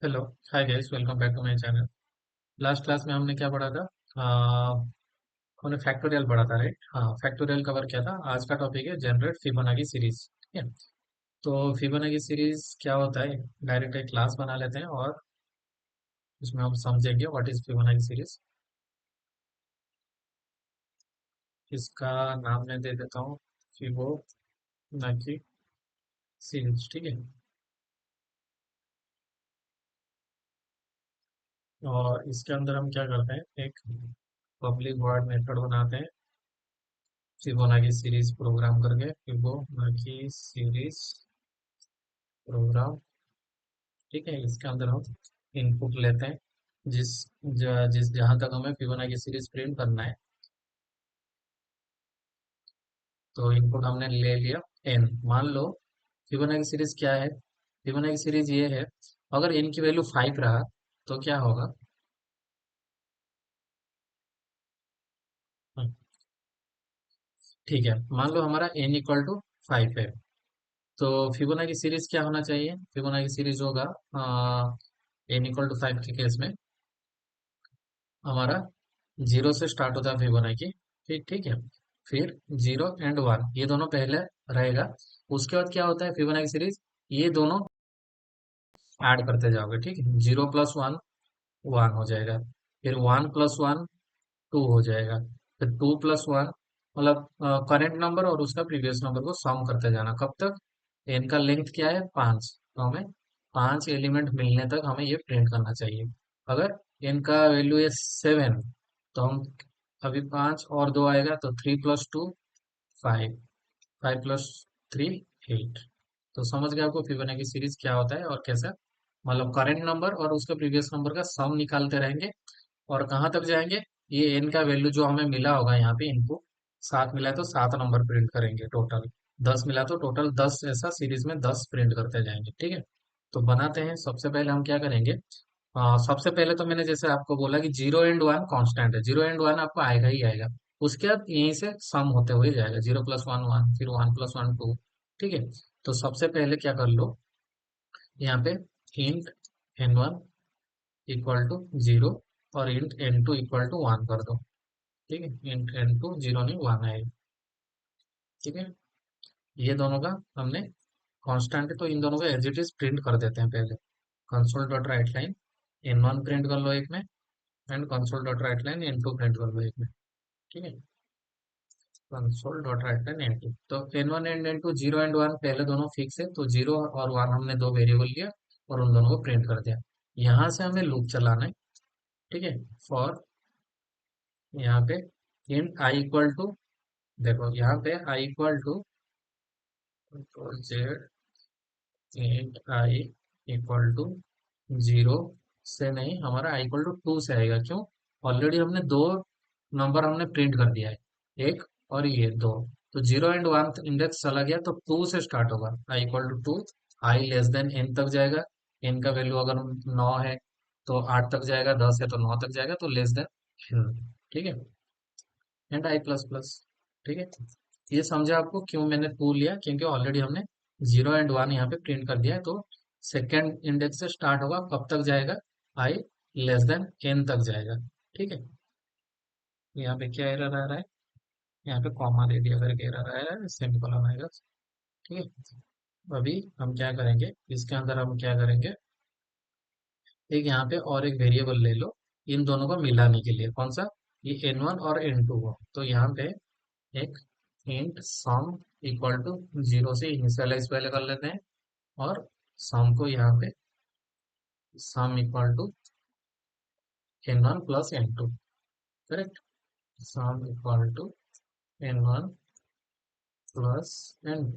Hello. Hi guys, welcome back to my channel. Last class में हमने क्या पढ़ा था? आ, हमने फैक्टोरियल पढ़ा था, राइट? हाँ, फैक्टोरियल कवर किया था। आज का टॉपिक है जनरेट फिबोनाची सीरीज। ठीक है। तो फिबोनाची सीरीज क्या होता है, डायरेक्ट एक क्लास बना लेते हैं और उसमें हम समझेंगे व्हाट इज फिबोनाची सीरीज। इसका नाम मैं दे देता हूँ फिबोनाची सीरीज। ठीक है। और इसके अंदर हम क्या करते हैं, एक पब्लिक वर्ड मेथड बनाते हैं फिबोनाची सीरीज प्रोग्राम करके। Fibonacci series program. ठीक है। इसके अंदर हम इनपुट लेते हैं, जिस जिस जहां तक हमें फिबोनाची सीरीज प्रिंट करना है। तो इनपुट हमने ले लिया एन। मान लो फिबोनाची सीरीज क्या है, फिबोनाची सीरीज ये है, अगर एन की वैल्यू 5 रहा तो क्या होगा। हम्म, ठीक है। मान लो हमारा एन इक्वल टू 5 है, तो फिबोनाची सीरीज क्या होना चाहिए? फिबोनाची सीरीज होगा एन इक्वल टू 5 के केस में हमारा जीरो से स्टार्ट होता है फिबोनाची। ठीक ठीक है। फिर जीरो एंड वन ये दोनों पहले रहेगा। उसके बाद क्या होता है फिबोनाची सीरीज, ये दोनों ऐड करते जाओगे। ठीक है। जीरो प्लस वन वन हो जाएगा। फिर वन प्लस वन टू हो जाएगा। फिर टू प्लस वन, मतलब करेंट नंबर और उसका प्रीवियस नंबर को सम करते जाना। कब तक? एन का लेंथ क्या है? 5, तो हमें 5 एलिमेंट मिलने तक हमें ये प्रिंट करना चाहिए। अगर एन का वैल्यू है 7, तो हम अभी 5 और 2 आएगा तो 3 + 2 5, 5 + 3 8। तो समझ गए आपको फिबोनाची सीरीज क्या होता है और कैसे, मतलब करेंट नंबर और उसके प्रीवियस नंबर का सम निकालते रहेंगे और कहाँ तक जाएंगे। ये एन का वैल्यू जो हमें मिला होगा यहाँ पे इनपुट 7 मिला है तो 7 नंबर प्रिंट करेंगे टोटल। 10 मिला तो टोटल 10, ऐसा सीरीज में 10 प्रिंट करते जाएंगे। ठीक है। तो बनाते हैं। सबसे पहले हम क्या करेंगे, सबसे पहले तो मैंने जैसे आपको बोला कि जीरो एंड वन कांस्टेंट है, जीरो एंड वन आपको आएगा ही आएगा। उसके बाद यहीं से सम होते हुए जाएगा, जीरो प्लस वन वन, फिर वन प्लस वन टू। ठीक है। तो सबसे पहले क्या कर लो, यहाँ पे int n one equal to zero और int n two equal to one कर दो। ठीक है। इंट एन टू जीरो नहीं वन आएगा। ठीक है। ये दोनों का हमने कांस्टेंट है तो इन दोनों का एज इट इज प्रिंट कर देते हैं पहले। Console dot write line n one print कर लो एक में, and console dot write line n two print कर लो एक में। ठीक है। Console dot write line n two, तो n one and n two zero and one पहले दोनों फिक्स है, तो जीरो और वन हमने दो वेरिएबल लिया और उन दोनों को प्रिंट कर दिया। यहाँ से हमें लूप चलाना है। ठीक है। फॉर, यहाँ पे इंट आई इक्वल टू, देखो यहाँ पे i equal to control Z, int i equal to zero से नहीं, हमारा आई इक्वल टू टू से आएगा। क्यों? ऑलरेडी हमने दो नंबर हमने प्रिंट कर दिया है, एक और ये दो। तो जीरो एंड वन इंडेक्स चला गया तो टू से स्टार्ट होगा, i equal to two. I less than n तक जाएगा। एन का वैल्यू अगर 9 है तो 8 तक जाएगा, 10 है तो 9 तक जाएगा, तो लेस देन एन। ठीक है। And I plus plus. ठीक है। ये समझा आपको क्यों मैंने टू लिया? क्योंकि ऑलरेडी हमने जीरो एंड वन यहाँ पे प्रिंट कर दिया है। तो सेकेंड इंडेक्स से स्टार्ट होगा, कब तक जाएगा? आई लेस देन एन तक जाएगा। ठीक है। यहाँ पे क्या एरर आ रहा है? यहाँ पे कॉमा दे दिया करके एरर आया है, सेमीकोलन आएगा। ठीक है। अभी हम क्या करेंगे, इसके अंदर हम क्या करेंगे, एक यहाँ पे और एक वेरिएबल ले लो इन दोनों को मिलाने के लिए। कौन सा? ये एन वन और एन टू हो। तो यहाँ पे एक int sum equal to zero से इनिशियलाइज पहले कर लेते हैं, और सम को यहाँ पे sum equal to N one plus N two. Correct. Sum equal to N one plus N.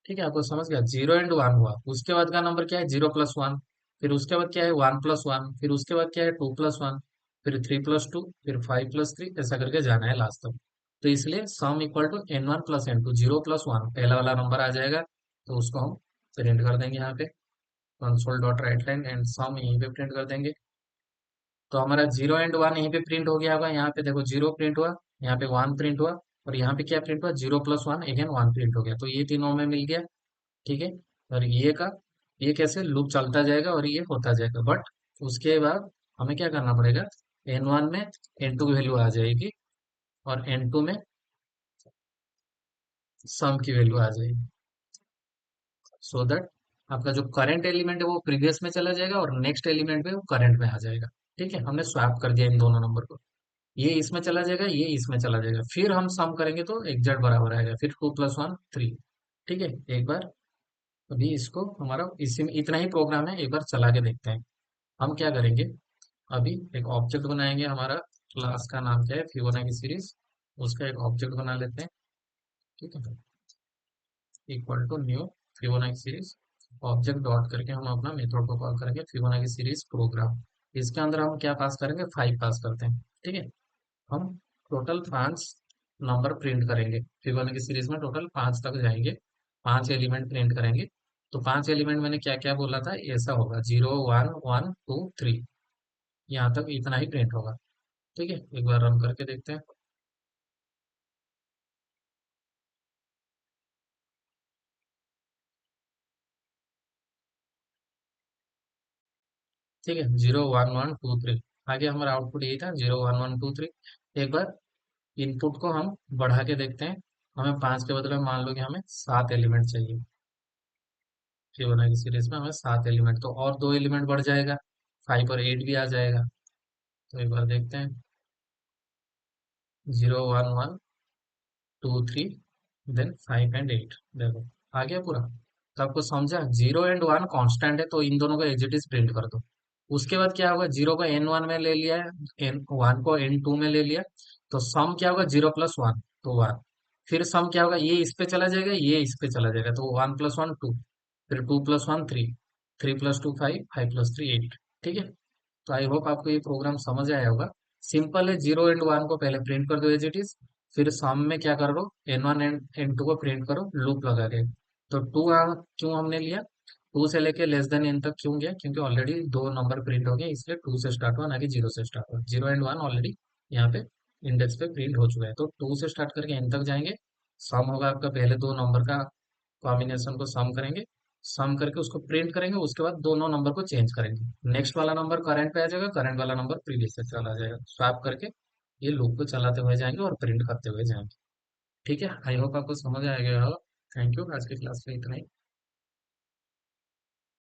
ठीक है। आपको समझ गया? जीरो एंड वन हुआ, उसके बाद का नंबर क्या है? Zero plus one. फिर उसके बाद क्या है? One plus one. फिर उसके बाद क्या है? Two plus one. फिर थ्री प्लस टू, फिर फाइव प्लस थ्री, ऐसा करके जाना है लास्ट तक। तो इसलिए sum equal to N one plus N two, zero plus one पहला वाला नंबर आ जाएगा, तो उसको हम प्रिंट कर देंगे यहाँ पे। Console dot write line and sum यहीं पे प्रिंट कर देंगे। तो हमारा जीरो एंड वन यहीं पे प्रिंट हो गया होगा। यहाँ पे देखो जीरो प्रिंट हुआ, यहाँ पे वन प्रिंट हुआ, और यहाँ पे क्या प्रिंट हुआ? Zero plus one, again one print हो गया। तो ये तीनों में मिल गया। ठीक है। और ये का ये कैसे लूप चलता जाएगा और ये होता जाएगा, बट उसके बाद हमें क्या करना पड़ेगा, N1 में N2 की वैल्यू आ जाएगी और N2 में सम की वैल्यू आ जाएगी, सो दैट आपका जो करंट एलिमेंट है वो प्रीवियस में चला जाएगा और नेक्स्ट एलिमेंट में वो करंट में आ जाएगा। ठीक है, हमने स्वैप कर दिया इन दोनों नंबर को, ये इसमें चला जाएगा, ये इसमें चला जाएगा, फिर हम सम करेंगे तो एग्जैक्ट बराबर आएगा, फिर 2 + 1 3। ठीक है, एक बार अभी इसको हमारा इसी में इतना ही प्रोग्राम है, एक बार चला के देखते हैं। हम क्या करेंगे, अभी एक ऑब्जेक्ट बनाएंगे, हमारा क्लास का नाम क्या है, फिबोनाची सीरीज, उसका एक ऑब्जेक्ट बना लेते हैं। ठीक है, equal to new Fibonacci series object dot करके हम अपना मेथड को कॉल करेंगे फिबोनाची सीरीज प्रोग्राम। इसके अंदर हम क्या पास करेंगे, 5 पास करते हैं। ठीक है, हम टोटल 5 नंबर प्रिंट करेंगे, फिबोनाची सीरीज में टोटल 5 तक जाएंगे, 5 एलिमेंट प्रिंट करेंगे। तो 5 एलिमेंट मैंने क्या क्या बोला था, ऐसा होगा 0 1 1 2 3, यहाँ तक इतना ही प्रिंट होगा। ठीक है, एक बार रन करके देखते हैं। ठीक है, 0 1 1 2 3, आगे हमारा आउटपुट यही था 0 1 1 2 3। एक बार इनपुट को हम बढ़ा के देखते हैं, हमें 5 के बदले मान लो कि हमें 7 एलिमेंट चाहिए, फिबोनाची सीरीज में हमें 7 एलिमेंट, तो और 2 एलिमेंट बढ़ जाएगा, 5 और 8 भी आ जाएगा। तो एक बार देखते हैं, 0 1 1 2 3, देन 5 एंड 8, देखो आ गया पूरा। तो आपको समझा, 0 एंड 1 कांस्टेंट है, तो इन दोनों को एज इट इज प्रिंट कर दो। उसके बाद क्या होगा, 0 को N1 में ले लिया है, N1 को N2 में ले लिया, तो सम क्या होगा, 0 + 1, तो 1। फिर सम क्या होगा, ये इस पे चला जाएगा, ये इस पे चला जाएगा, तो 1 + 1 2, फिर 2 + 1 3, 3 + 2 5, 5 + 3 8। ठीक है, तो आई होप आपको ये प्रोग्राम समझ आया होगा। सिंपल है, 0 एंड 1 को पहले प्रिंट कर दो एज इट इज, फिर सम में क्या कर दो, N1 एंड N2 को प्रिंट करो लूप लगा के। तो टू क्यों हमने लिया, 2 से लेके लेस देन n तक क्यों गया, क्योंकि ऑलरेडी 2 नंबर प्रिंट हो गए, इसलिए 2 से स्टार्ट हुआ, ना कि 0 से स्टार्ट हुआ। 0 एंड 1 ऑलरेडी यहाँ पे इंडेक्स पे प्रिंट हो चुका है, तो 2 से स्टार्ट करके n तक जाएंगे। सम होगा आपका, पहले 2 नंबर का कॉम्बिनेशन को सम करेंगे, सम करके उसको प्रिंट करेंगे, उसके बाद दोनों नंबर को चेंज करेंगे, नेक्स्ट वाला नंबर करंट पे आ जाएगा, करंट वाला नंबर प्रीवियस से चला जाएगा, स्वैप करके ये लूप को चलाते हुए जाएंगे और प्रिंट करते हुए जाएंगे। ठीक है, आई होप आपको समझ आ गया होगा। थैंक यू, आज की क्लास में इतना ही।